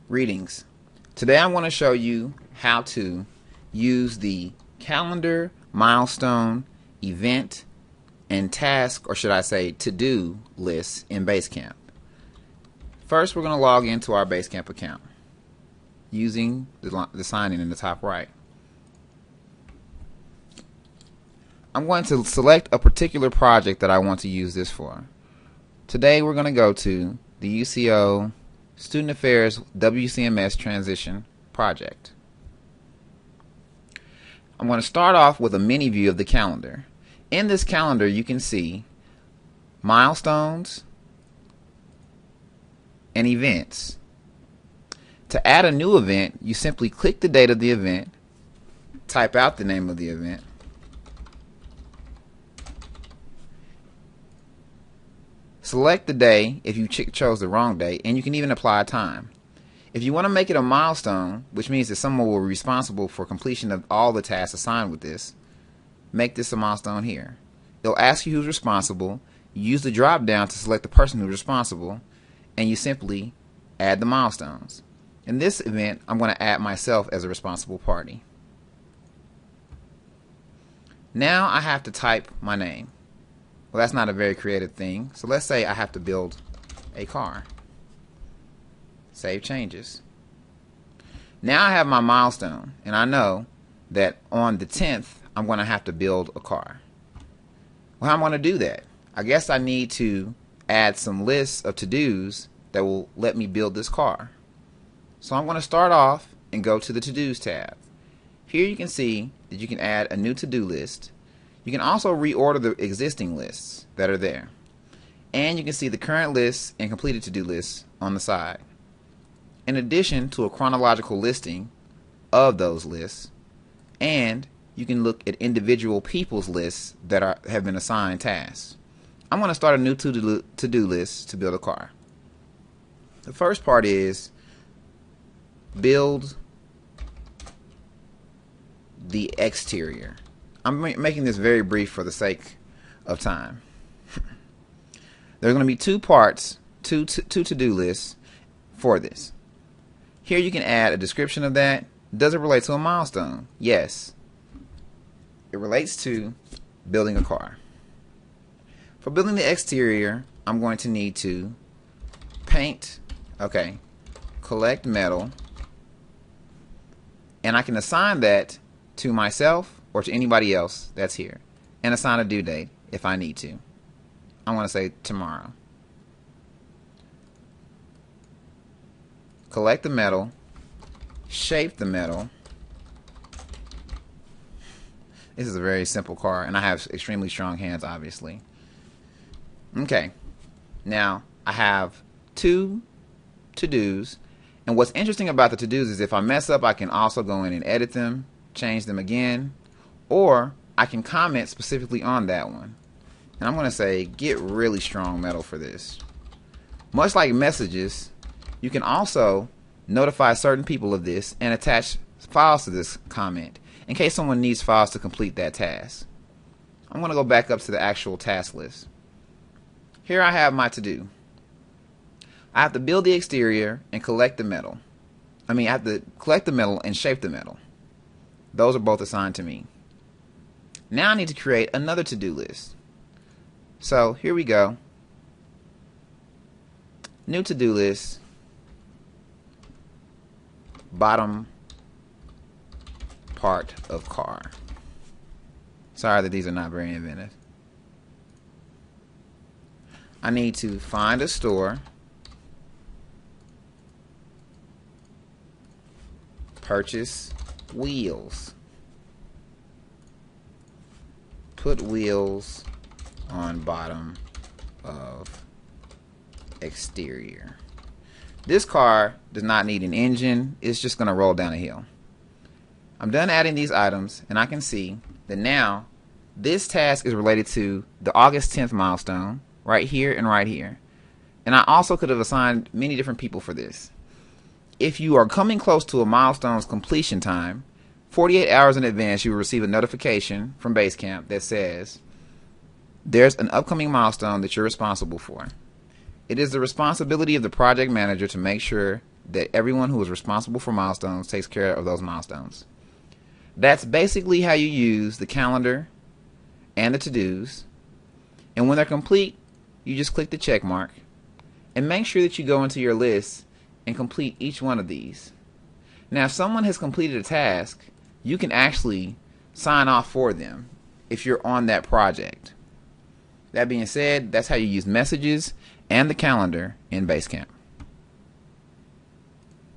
Greetings. Today I want to show you how to use the calendar, milestone, event, and task, or should I say to-do lists in Basecamp. First, we're going to log into our Basecamp account using the sign-in in the top right. I'm going to select a particular project that I want to use this for. Today we're going to go to the UCO Student Affairs WCMS Transition Project. I'm going to start off with a mini view of the calendar. In this calendar you can see milestones and events. To add a new event, you simply click the date of the event, type out the name of the event, select the day if you chose the wrong day, and you can even apply a time. If you want to make it a milestone, which means that someone will be responsible for completion of all the tasks assigned with this, make this a milestone here. It'll ask you who's responsible. You use the drop down to select the person who's responsible, and you simply add the milestones. In this event, I'm going to add myself as a responsible party. Now I have to type my name. Well, that's not a very creative thing. So let's say I have to build a car. Save changes. Now I have my milestone, and I know that on the 10th I'm going to have to build a car. Well, how am I going to do that? I guess I need to add some lists of to-dos that will let me build this car. So I'm going to start off and go to the to-dos tab. Here you can see that you can add a new to-do list. You can also reorder the existing lists that are there. And you can see the current lists and completed to-do lists on the side. In addition to a chronological listing of those lists, and you can look at individual people's lists that have been assigned tasks. I'm going to start a new to-do list to build a car. The first part is build the exterior. I'm making this very brief for the sake of time. There's going to be two parts, two to-do lists for this. Here you can add a description of that. Does it relate to a milestone? Yes. It relates to building a car. For building the exterior, I'm going to need to paint, collect metal, and I can assign that to myself or to anybody else that's here, and assign a due date if I need to. I want to say tomorrow. Collect the metal, shape the metal. This is a very simple car, and I have extremely strong hands, obviously. Okay, now I have two to-dos, and what's interesting about the to-dos is if I mess up, I can also go in and edit them, change them again, or I can comment specifically on that one. And I'm going to say get really strong metal for this. Much like messages, you can also notify certain people of this and attach files to this comment in case someone needs files to complete that task. I'm going to go back up to the actual task list. Here I have my to-do. I have to build the exterior and collect the metal. I have to collect the metal and shape the metal. Those are both assigned to me. Now I need to create another to-do list. So here we go. New to-do list. Bottom part of car. Sorry that these are not very inventive. I need to find a store, purchase wheels, put wheels on bottom of exterior. This car does not need an engine. It's just going to roll down a hill. I'm done adding these items, and I can see that now this task is related to the August 10th milestone right here and right here. And I also could have assigned many different people for this. If you are coming close to a milestone's completion time, 48 hours in advance, you will receive a notification from Basecamp that says there's an upcoming milestone that you're responsible for. It is the responsibility of the project manager to make sure that everyone who is responsible for milestones takes care of those milestones. That's basically how you use the calendar and the to-dos. And when they're complete, you just click the check mark. And make sure that you go into your list and complete each one of these. Now, if someone has completed a task, you can actually sign off for them if you're on that project. That being said, that's how you use messages and the calendar in Basecamp.